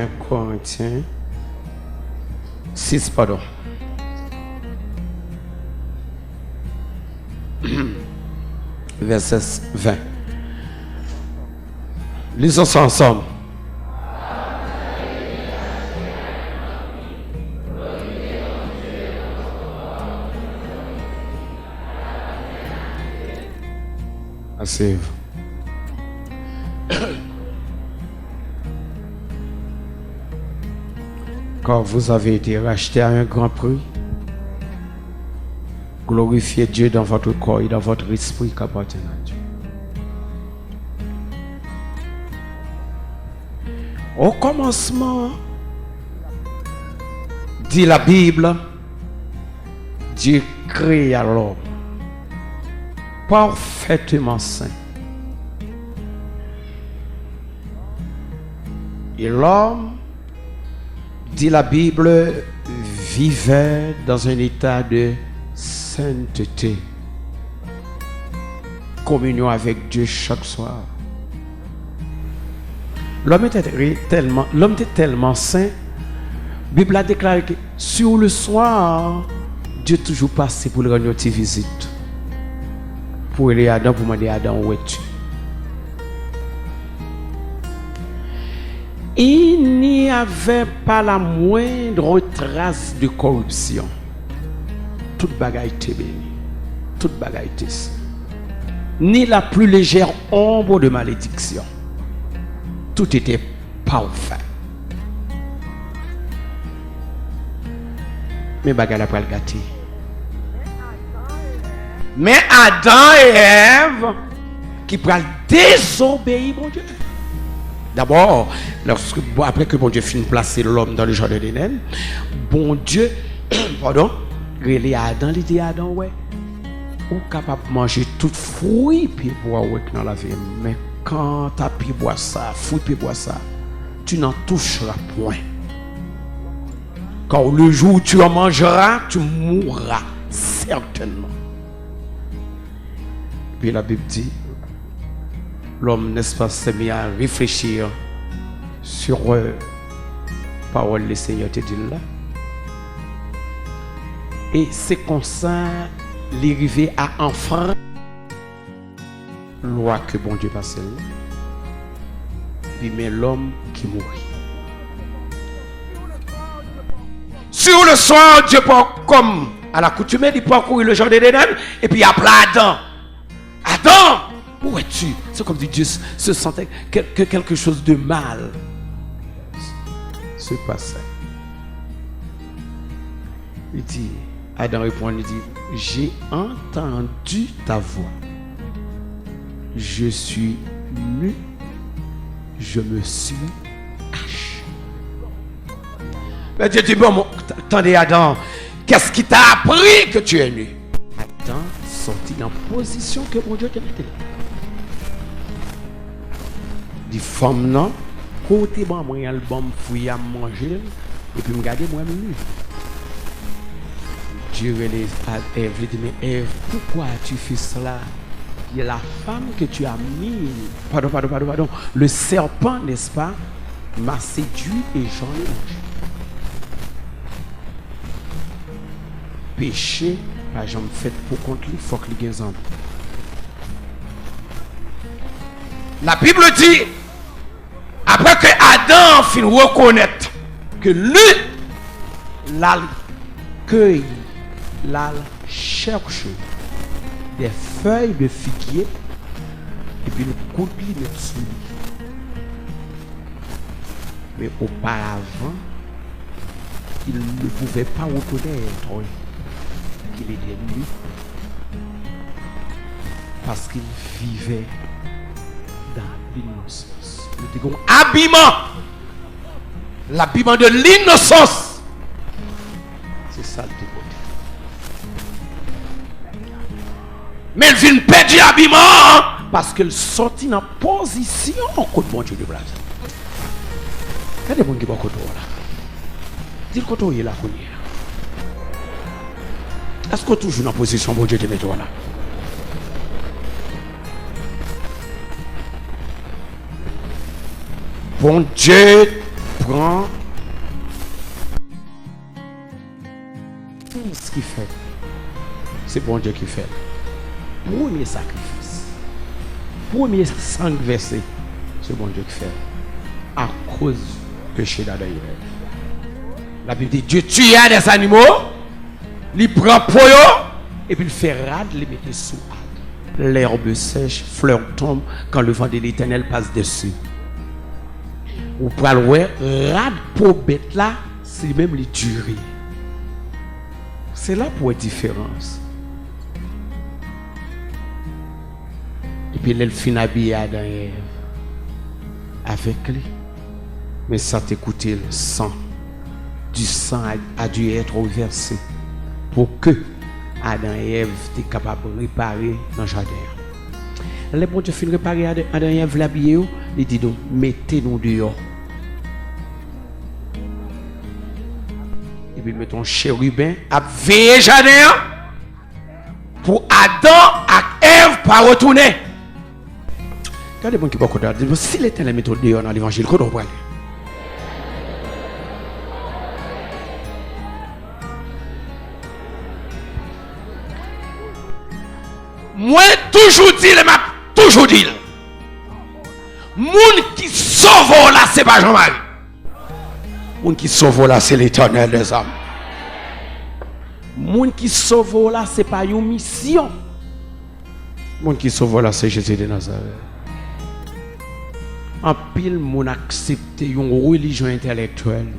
1 Corinthiens 6, pardon. Verset 20. Lisons ça ensemble. Asseyez-vous. Car vous avez été rachetés à un grand prix, glorifiez Dieu dans votre corps et dans votre esprit qui appartient à Dieu. Au commencement, dit la Bible, Dieu créa l'homme parfaitement saint. Et l'homme, dit la Bible, vivait dans un état de sainteté, communion avec Dieu chaque soir. L'homme était tellement saint, la Bible a déclaré que sur le soir, Dieu toujours passé pour le rendre une visite. Pour aller à Adam, pour demander à Adam où es-tu. Il n'y avait pas la moindre trace de corruption. Toute bagaille était bénie. Toute bagaille était sainte. Ni la plus légère ombre de malédiction. Tout était parfait. Mais bagaille n'a pas le gâté. Mais Adam et Ève qui prennent désobéir mon Dieu. D'abord, après que bon Dieu finit de placer l'homme dans le jardin d'Éden, bon Dieu, pardon, il a Adam, il dit Adam, ouais, ou capable de manger tout fruit puis boire ouais, dans la vie. Mais quand tu as pu boire ça, fruit puis boire ça, tu n'en toucheras point. Car le jour où tu en mangeras, tu mourras certainement. Puis la Bible dit, l'homme, n'est-ce pas, s'est mis à réfléchir sur parole du Seigneur te dit là. Et c'est comme ça, l'arrivée à enfreindre la loi que bon Dieu passe là. Puis mais l'homme qui mourit. Sur le soir, Dieu part comme à l'accoutumée, il parcourir le jardin d'Éden et puis il appelle Adam. Adam! Où es-tu? C'est comme si Dieu se sentait que quelque chose de mal se passait. Il dit, Adam répond, il dit, j'ai entendu ta voix. Je suis nu, je me suis caché. Mais Dieu dit, bon, attendez Adam, qu'est-ce qui t'a appris que tu es nu? Adam sortit en position que mon Dieu te mettait. Dit femme non, côté bon moi album fouille à manger et puis me garder moi nu. Dieu relève à Ève, il dit mais Ève, pourquoi tu fais cela? Il y a la femme que tu as mis. Pardon. Le serpent, n'est-ce pas, m'a séduit et j'en ai mangé. Péché, par exemple, fait pour contre lui, il faut qu'il y ait un homme. La Bible dit, après que Adam fin reconnaître que lui, l'a cueille, l'a cherche des feuilles de figuier et puis le coup de lui dessus. Mais auparavant, il ne pouvait pas reconnaître qu'il était nu parce qu'il vivait dans l'innocence. Nous disons l'habillement de l'innocence. C'est ça le dégoût. Mais il vient perdre l'habillement parce qu'il sortit dans position contre mon Dieu de blase. Il y a des gens qui vont contre là. Dis le côté où il est là. Est-ce que toujours dans position mon Dieu de mettre là? Bon Dieu prend tout ce qu'il fait. C'est bon Dieu qui fait. Premier sacrifice, premier sang versé, c'est bon Dieu qui fait. À cause du péché d'Adam et Ève. La Bible dit Dieu tue des animaux, il prend pour eux, et puis il fait rade, il met sous arbre. L'herbe sèche, fleurs tombent quand le vent de l'Éternel passe dessus. Ou pour le voir, rade pour bête là, c'est même les durées. C'est là pour la différence. Et puis elle finit habillée Adam et Ève avec lui. Mais ça t'écouter le sang. Du sang a dû être versé pour que Adam et Ève étaient capables de réparer dans le jardin. Les bon Dieu fin réparer Adam et Ève l'habiller, il dit donc mettez-nous dehors. Et puis mettons chérubin à veiller jardin pour Adam et Ève pas retourner. Regardez bon qui pas côté. Si l'Éternel met dehors dans l'évangile, qu'on doit aller. Moi, toujours dit, m'a toujours dit. Moun qui sauve là, c'est pas Jean-Marie. Moun qui sauve là, c'est l'Éternel des âmes. Moun qui sauve là, c'est pas une mission. Moun qui sauve là, c'est Jésus de Nazareth. En pile, moun accepte une religion intellectuelle,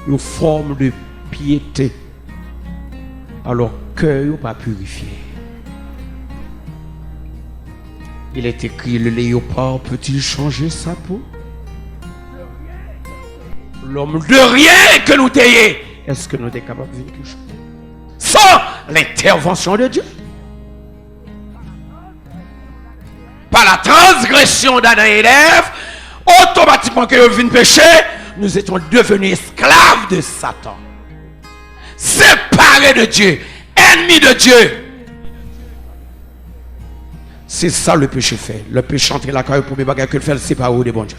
une forme de piété, alors cœur n'est pas purifié. Il est écrit, le léopard peut-il changer sa peau? L'homme de rien que nous t'ayons. Est-ce que nous sommes capables de vivre quelque chose? Sans l'intervention de Dieu. Par la transgression d'Adam et d'Ève, automatiquement que nous venons pécher, nous étions devenus esclaves de Satan. Séparés de Dieu, ennemis de Dieu. C'est ça le péché fait. Le péché entre la carrière pour mes bagages que le fait, c'est pas où de bon Dieu.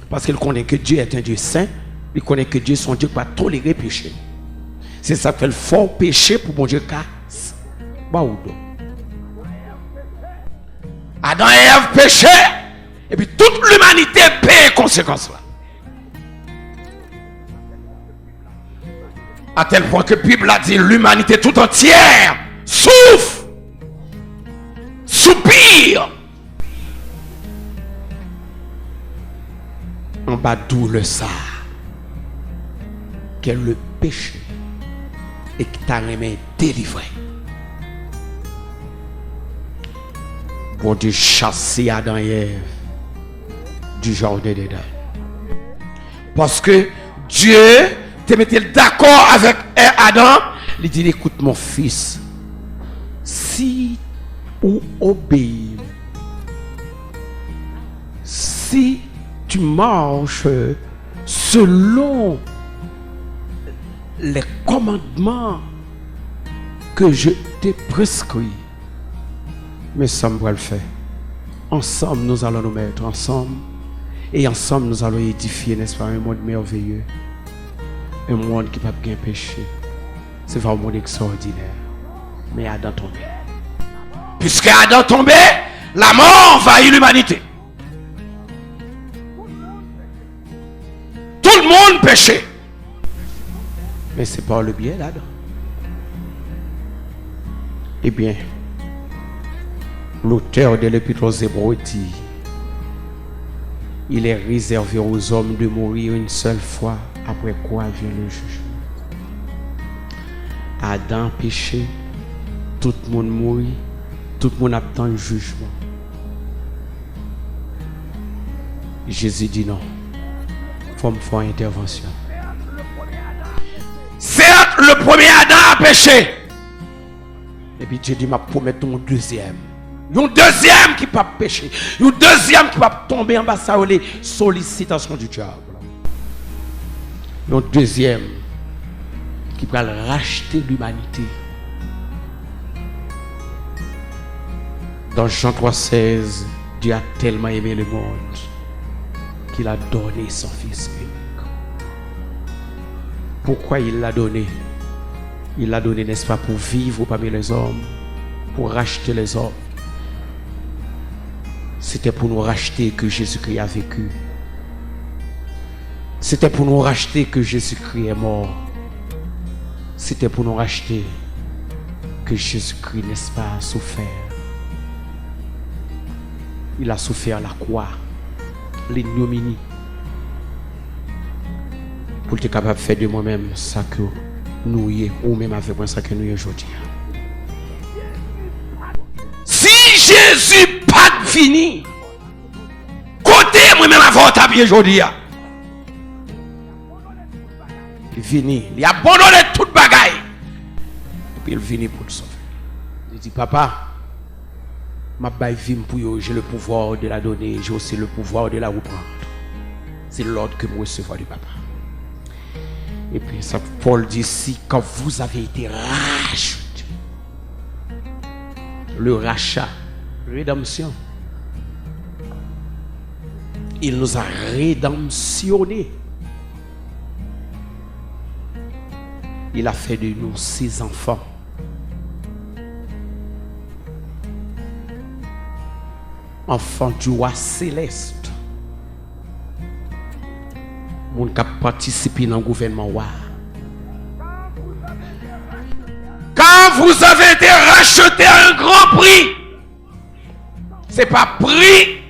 Parce qu'il connaît que Dieu est un Dieu saint, il connaît que Dieu est son Dieu qui va tolérer le péché. C'est ça qui fait le fort péché pour bon Dieu casse. Adam et Ève péché, et puis toute l'humanité paie les conséquences là. À tel point que la Bible a dit l'humanité tout entière souffre. Soupir en bas d'où le ça qu'est le péché et qui t'a remis délivré. Bon Dieu chasser Adam et Ève du jardin d'Éden. Parce que Dieu te mettait d'accord avec Adam, il dit écoute mon fils, si ou obéir. Si tu marches selon les commandements que je t'ai prescrits, mais ça me va le faire. Ensemble, nous allons nous mettre ensemble et ensemble, nous allons édifier, n'est-ce pas, un monde merveilleux, un monde qui ne peut pas bien pécher. C'est vraiment un monde extraordinaire. Mais Adam tombé. Puisque Adam tombé, la mort envahit l'humanité. Tout le monde péché. Mais c'est pas le bien d'Adam. Eh bien, l'auteur de l'Épître aux Hébreux dit, il est réservé aux hommes de mourir une seule fois, après quoi vient le jugement. Adam péché, tout le monde mourit. Tout le monde attend le jugement. Jésus dit non. Il faut me faire une intervention. Certes, le premier Adam a péché. Et puis Dieu dit, je promets un deuxième. Un deuxième qui ne peut pas pécher. Un deuxième qui ne peut pas tomber en bas de les sollicitations du diable. Un deuxième qui va racheter l'humanité. Dans Jean 3,16, Dieu a tellement aimé le monde qu'il a donné son Fils unique. Pourquoi il l'a donné? Il l'a donné, n'est-ce pas, pour vivre parmi les hommes, pour racheter les hommes. C'était pour nous racheter que Jésus-Christ a vécu. C'était pour nous racheter que Jésus-Christ est mort. C'était pour nous racheter que Jésus-Christ, n'est-ce pas, a souffert. Il a souffert la croix, l'ignominie, pour être capable de faire de moi-même ça que nous y est, ou même avec moi ça que nous y est aujourd'hui. Si Jésus pas fini, côté moi-même avant ta bien aujourd'hui, il vini, il a abandonné toute bagaille, et puis il vini pour le sauver. Il dit, papa, ma baille vim pour yo, j'ai le pouvoir de la donner, j'ai aussi le pouvoir de la reprendre. C'est l'ordre que je recevrai du papa. Et puis ça, Paul dit ici, quand vous avez été rachetés, le rachat, rédemption, il nous a rédemptionnés. Il a fait de nous ses enfants. Enfants du roi céleste. Mon qui participe dans le gouvernement. Quand vous avez été racheté à un grand prix, ce n'est pas prix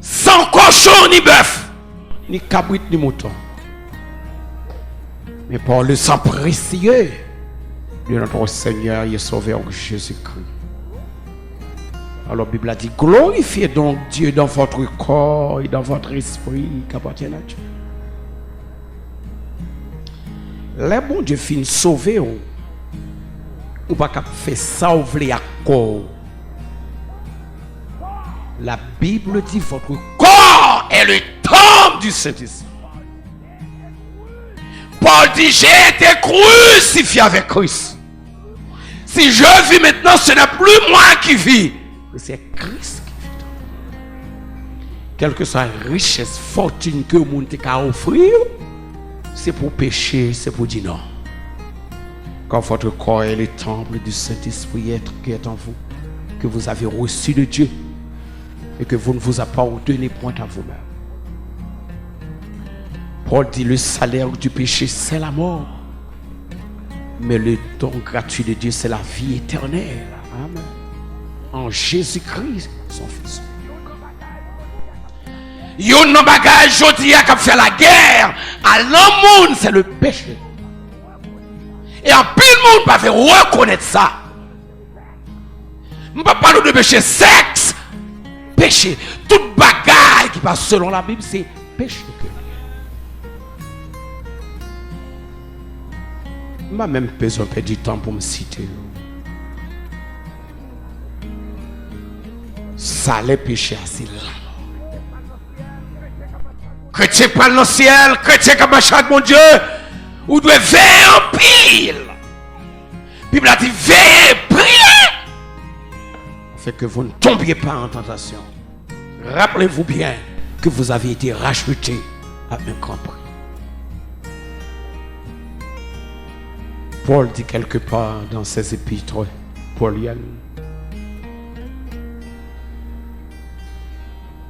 sans cochon ni bœuf, ni cabrit ni mouton, mais par le sang précieux de notre Seigneur et Sauveur Jésus-Christ. Alors la Bible a dit, glorifiez donc Dieu dans votre corps et dans votre esprit qui appartient à Dieu. Les bons Dieu finissent sauver ou pas qu'à faire sauver à corps. La Bible dit, votre corps est le temple du Saint-Esprit. Paul dit, j'ai été crucifié avec Christ. Si je vis maintenant, ce n'est plus moi qui vis, mais c'est Christ qui vit. Quelle que soit la richesse, fortune que le monde a offrir, c'est pour pécher, c'est pour dire non. Quand votre corps est le temple du Saint-Esprit qui est en vous, que vous avez reçu de Dieu et que vous ne vous appartenez point à vous-même. Paul dit, le salaire du péché, c'est la mort. Mais le don gratuit de Dieu, c'est la vie éternelle. Amen. En Jésus-Christ, son Fils. Yon nan bagay jodi a k'ap fait la guerre à l'homme, c'est le péché. Et en pile monde pas fait reconnaître ça. On ne parle pas de péché sexe, péché. Toute bagaille qui passe selon la Bible, c'est péché. Je n'ai même pas besoin de perdre du temps pour me citer. Ça, les péchés, c'est là. Chrétien parle dans le ciel, chrétien qui marche avec mon Dieu, vous devez veiller en pile. La Bible a dit veillez, priez. Fait que vous ne tombiez pas en tentation. Rappelez-vous bien que vous avez été rachetés à un grand prix. Paul dit quelque part dans ses épîtres pauliennes,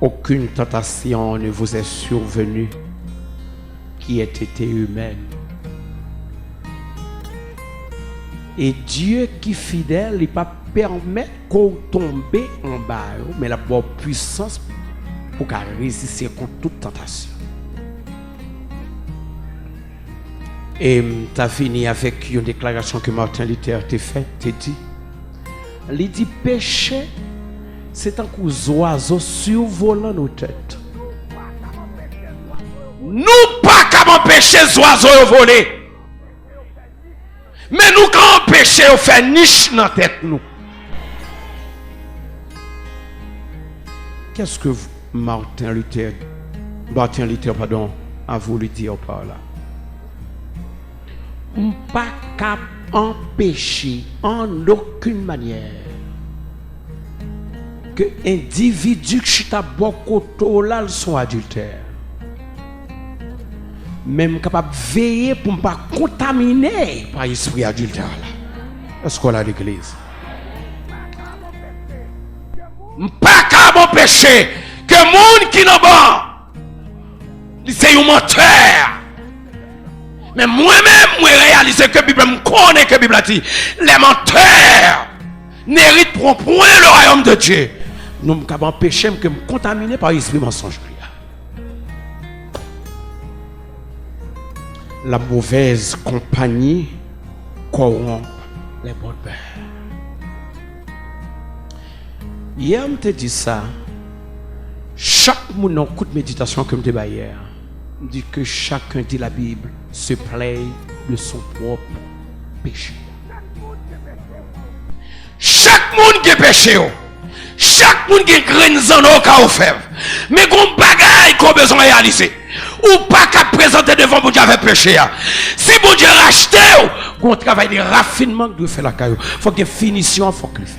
aucune tentation ne vous est survenue qui ait été humaine. Et Dieu qui est fidèle, il ne va pas permettre qu'on tombe en bas, mais il a la puissance pour résister contre toute tentation. Et tu as fini avec une déclaration que Martin Luther t'a faite, t'a dit. Il dit péché, c'est un coup d'oiseau survolant nos têtes. Nous pas qu'à empêcher les oiseaux de voler. Mais nous quand empêcher on fait niche dans la tête nous. Qu'est-ce que Martin Luther a voulu dire par là? On pas qu'à empêcher en aucune manière que individu qui chita beaucoup là sont adultères. même capable de veiller pour ne pas contaminer par l'esprit adultère. Est-ce qu'on a l'église? Pas qu'à mon péché, que monde qui n'a pas, c'est un menteur. Mais moi-même, je réalise que la Bible me connaît, que la Bible a dit, les menteurs n'héritent pour point le royaume de Dieu. Nous ne pouvons pas empêcher de me contaminer par l'esprit mensonge. La mauvaise compagnie corrompt les bonnes pères. Hier, je te dis ça. Chaque monde dans coup de méditation que je te dis hier, me dit que chacun dit la Bible se plaît de son propre péché. Chaque monde qui péché, chaque monde qui graine en eau fait. Mais qu'on bagaille qu'on besoin de réaliser. Ou pas qu'à présenter devant mon Dieu avec péché. Si mon Dieu racheté, qu'on travaille de raffinement que doit faire la caillou. Il faut qu'il y ait finition, il faut qu'il le fasse.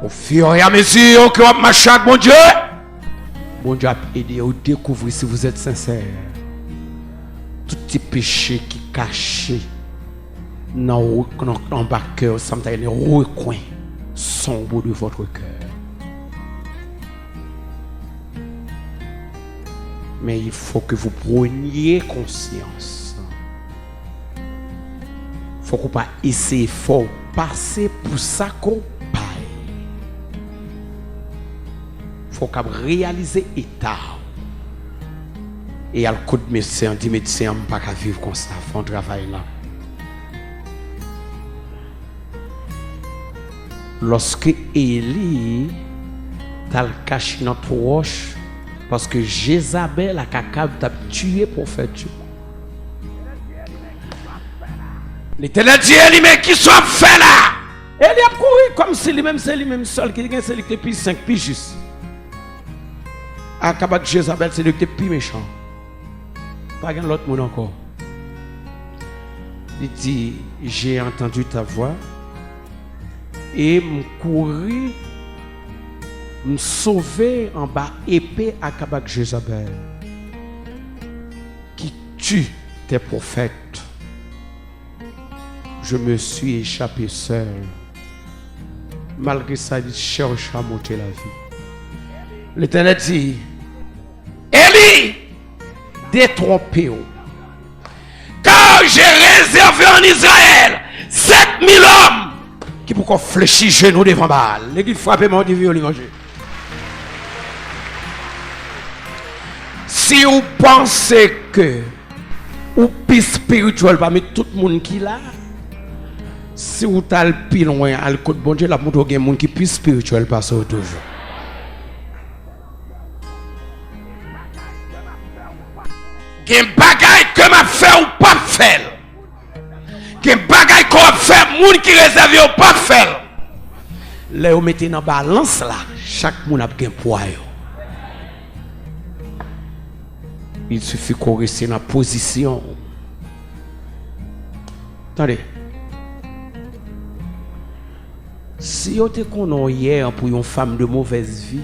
Au fur et à mesure que vous marchez avec mon Dieu a aidé à découvrir si vous êtes sincère. Tout petit péché qui est caché dans le bas cœur, ça me donne un recoin sombre de votre cœur. Mais il faut que vous preniez conscience. Il faut que vous pas essayer fort passer pour ça qu'on paye. Il faut qu'on réalise l'état. Et à le coup de médecin, dit médecin, on ne peut pas vivre comme ça, il faut un travail là. Lorsque Élie t'a caché dans notre roche, parce que Jézabel a capable de tuer le prophète Dieu. L'Éternel dit Élie, mais qui soit fait là? Élie a couru comme si lui-même c'est lui-même seul, qui est celui qui est plus 5, plus juste. À Kabak Jézabel, c'est lui qui est plus méchant. Pas de l'autre monde encore. Il dit, j'ai entendu ta voix et me courir, me sauver en bas épée à Kabak Jézabel qui tue tes prophètes. Je me suis échappé seul. Malgré ça, il cherche à monter la vie. L'Éternel dit, Élie, détrompez-vous. Car j'ai réservé en Israël 7000 hommes qui pourquoi fléchir genoux devant Baal. L'église frappe mon Dieu, manger. Si vous pensez que ou plus spirituel parmi tout le monde qui là, si vous allez plus loin, à l'écoute bon Dieu, la montre qu'il y a des gens qui plus spirituel parce que toujours. Il y a des bagailles que m'a fait ou pas faire. Il y a des bagailles qu'on a fait, moun qui réservé ou pas faire. Là, vous mettez dans la balance là, chaque monde a un poids. Il suffit qu'on reste dans la position. Attendez. Si vous êtes connu hier pour une femme de mauvaise vie,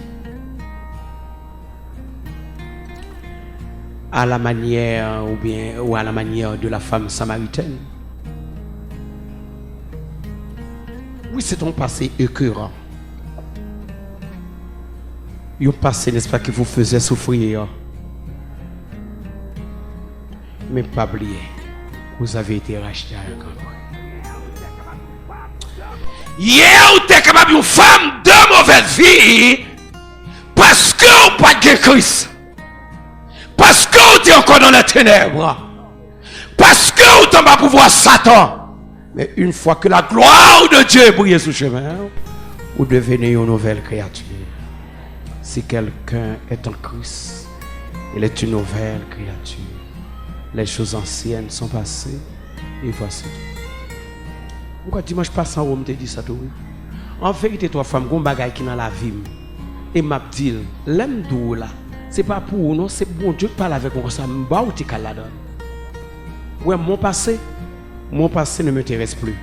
à la manière ou à la manière de la femme samaritaine, oui, c'est un passé écœurant. Un passé, n'est-ce pas, qui vous faisait souffrir. Mais pas oublier, vous avez été racheté à un grand prix. Hier, vous êtes capable d'une femme de mauvaise vie parce que vous n'avez pas de Christ. Parce que vous êtes encore dans les ténèbres. Parce que vous n'avez pas pouvoir Satan. Mais une fois que la gloire de Dieu brille sur le chemin, vous devenez une nouvelle créature. Si quelqu'un est en Christ, il est une nouvelle créature. Les choses anciennes sont passées et voici. Pourquoi dimanche passant, on me dit ça tout? En vérité, toi, femme, on bagaille qui dans la vie. Et m'a dit, l'aime d'où là, c'est pas pour nous, non, c'est bon Dieu qui parle avec moi, ça me bat ou t'es là-dedans. Ouais, mon passé ne m'intéresse plus.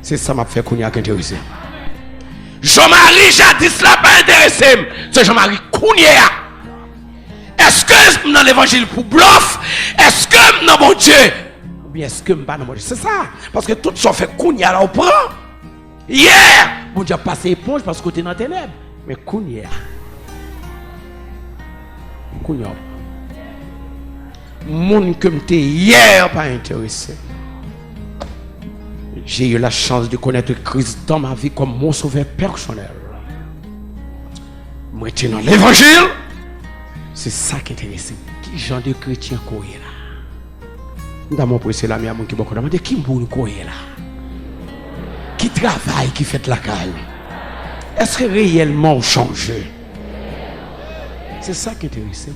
C'est ça m'a fait qu'on y a qu'intéressé. Jean-Marie jadis là pas intéressé. C'est Jean-Marie Kounia. Est-ce que dans l'évangile pour bluff? Est-ce que dans mon Dieu? Ou bien est-ce que pas dans mon Dieu? C'est ça. Parce que tout ça fait Kounia là, on prend. Hier, mon Dieu a passé éponge parce que tu es dans les ténèbres. Mais Kounia. Kounia. Moun que m'était hier pas intéressé. J'ai eu la chance de connaître Christ dans ma vie comme mon sauveur personnel. Moi, j'étais dans l'évangile. C'est ça qui est intéressant. Qui genre de chrétien qu'on est là? Dans mon procès, là, il y a des gens qui me demandent qui est là? Qui travaille, qui fait la caille? Est-ce que réellement on change? C'est ça qui est intéressant.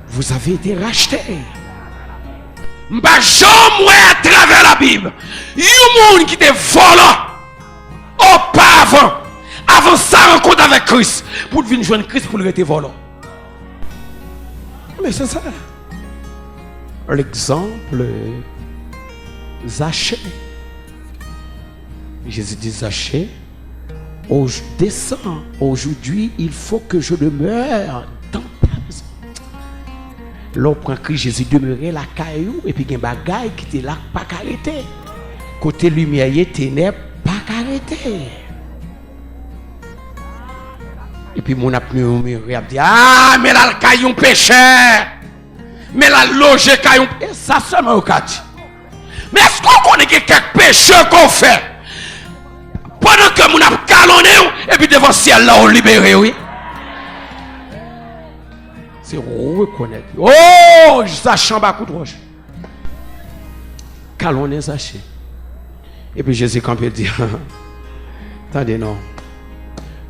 Vous avez été rachetés. M'pas jamais à travers la Bible. Il y a un monde qui te vole auparavant. Avant sa rencontre avec Christ. Pour venir joindre Christ pour le rester volant. Mais c'est ça. L'exemple Zachée. Jésus dit Zachée, descends. Aujourd'hui, il faut que je demeure dans ta maison. L'on prend Christ, Jésus demeurait la caillou et puis il y a un bagaille qui était là, pas arrêté. Côté lumière, il y a ténèbres, pas arrêté. Et puis mon apnée a dit, ah, mais là, le caillou pécheur. Mais là, loger caillou. Et ça seulement au cas. Mais est-ce qu'on connaît quelques pécheurs qu'on fait? Pendant que mon a calonné, et puis devant le ciel, là, on libéré, oui. C'est reconnaître. Oh, ça chambre à coup de roche. Calonné, Zaché. Et puis Jésus, quand il dit, attendez, non.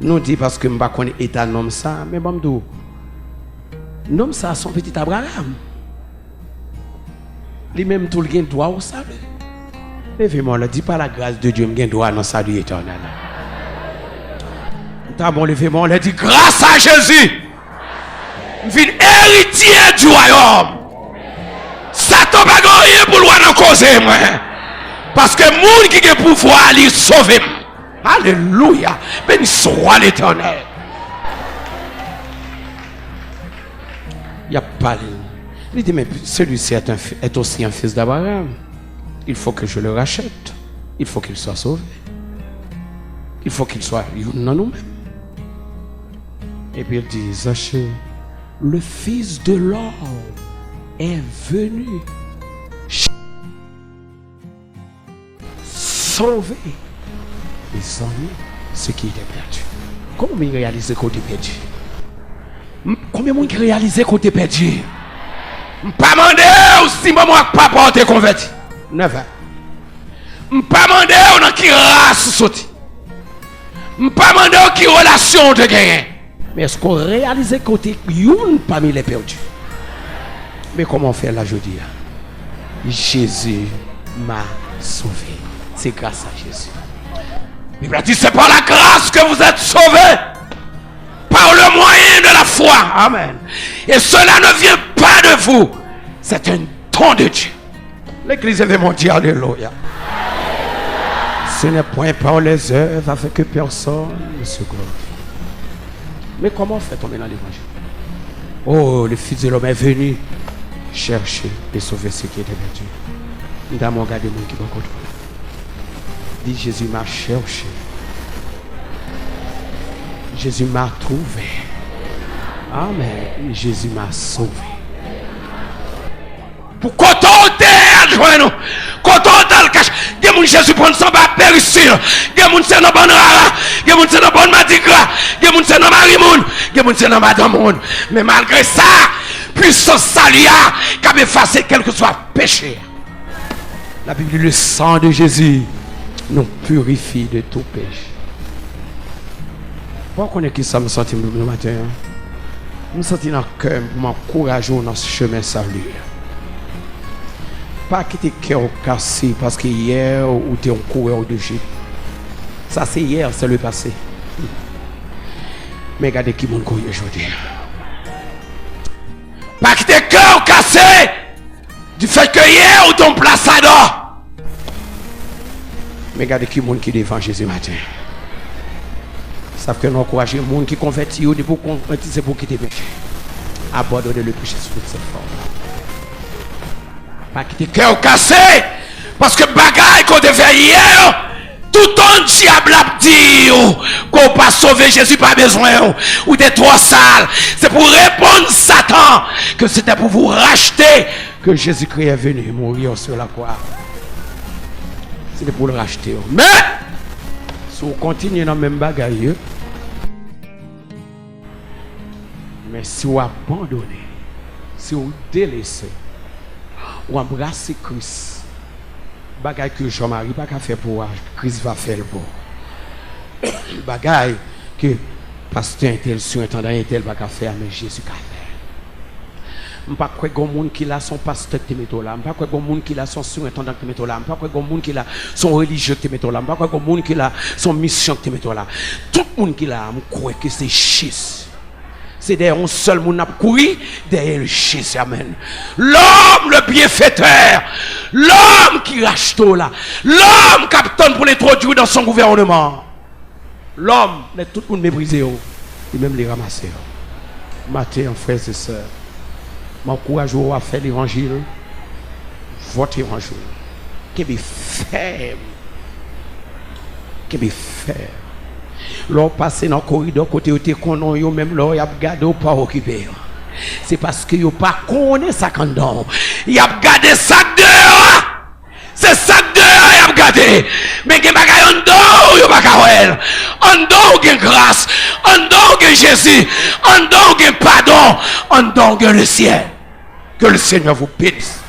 Nous dit parce que je ne connais pas l'état nom ça, mais bon, nom ça, son petit Abraham. Lui-même, tout le monde doit au salut. Levez-moi, ne dis pas la grâce de Dieu, je dois dans le salut éternel. T'as bon, levez-moi, on dit grâce à Jésus. Je suis héritier du royaume. Satan n'a pas rien pour le causer, moi. Parce que le monde qui a pouvoir aller sauver. Alléluia. Béni soit l'Éternel. Il n'y a pas. Il dit, mais celui-ci est aussi un fils d'Abraham. Il faut que je le rachète. Il faut qu'il soit sauvé. Il faut qu'il soit non nous-mêmes. Et puis il dit, Zachée, le Fils de l'homme est venu sauver les amis, ceux qui étaient perdus. Comment il réalise qu'on est perdu? Combien de monde réalise qu'on est perdu? Pas demander si maman n'a pas porté converti. Never. Pas demander on qui race sauté. Pas demander qui relation de gagner. Mais est-ce qu'on réalise qu'on est une parmi les perdus? Mais comment faire là, je dis? Jésus m'a sauvé. C'est grâce à Jésus. Il a dit, c'est par la grâce que vous êtes sauvés. Par le moyen de la foi. Amen. Et cela ne vient pas de vous. C'est un don de Dieu. L'église est mondiale. Alléluia. Ce n'est point par les œuvres afin que personne ne se glorifie. Mais comment fait-on dans l'évangile? Oh, le Fils de l'homme est venu chercher et sauver ceux qui étaient perdus. Il a regardé mon qui m'a contrôlé. Dit Jésus m'a cherché. Jésus m'a trouvé. Amen. Jésus m'a sauvé. Pour contenter à joindre, contenter le cache. Des gens Jésus prend son bas périssile. Des gens c'est dans bonne rara. Des gens c'est dans bonne matigra. Des gens c'est dans marimoun. Des gens c'est dans madame monde. Mais malgré ça, puissance salia qui a effacé quel que soit péché. La Bible dit le sang de Jésus nous purifie de tout péché. Pourquoi on est qui ça me sentit le matin? Je me sentis dans le cœur pour m'encourager dans ce chemin salut. Pas quitter le cœur cassé parce que hier ou tu es un coureur de Jésus. Ça c'est hier, c'est le passé. Mais regardez qui mon courrier aujourd'hui. Pas quitter le cœur cassé du fait que hier ou ton place à d'or. Mais regardez qui monde qui devant Jésus matin. savent que nous encourageons les gens qui convertissent, de pour convertir, c'est pour quitter le péché. Abandonner le péché sous toutes ses formes. Pas quitter cœur cassé, parce que bagaille qu'on devait hier, tout un diable a dit qu'on pas sauver Jésus, pas besoin, ou des trois sales. C'est pour répondre Satan que c'était pour vous racheter que Jésus-Christ est venu mourir sur la croix. C'était pour le racheter. Mais, si vous continuez dans le même bagaille, mais si vous abandonnez, si vous délaissez, ou embrassez Christ, bagaille que Jean-Marie pas qu'à faire pour Christ va faire pour. Bagaille que pasteur intel, surintendant intel pas qu'à faire, mais Jésus qu'a fait. Je ne sais pas quoi il y a monde qui a son pasteur qui met là, je ne sais pas quoi il y a monde qui a son surintendant qui met là, je ne sais pas quoi il y a monde qui a son religieux qui met là, je ne sais pas quoi il y a monde qui a son mission qui met là. Tout le monde qui a, je crois que c'est Jésus. C'est derrière un seul monde qui a couru, derrière le Jésus, amen. L'homme, le bienfaiteur, l'homme qui rachète là, l'homme qui attend pour l'introduire dans son gouvernement. L'homme, tout le monde méprisé, et même les ramasser. Matin, frères et sœurs, m'encourage à faire l'évangile, votre évangile, qui est ferme, qui est ferme. L'on passe dans le corridor côté où tu connais, même là, il y a gardé ou pas occupé. C'est parce que vous pas connaît ça quand on. Il a gardé ça dehors. C'est ça dehors, il a gardé. Mais il y a un don, il y a un don, il y a grâce. Un don, il y a Jésus. Un don, il y a pardon. Un don, il y a le ciel. Que le Seigneur vous bénisse.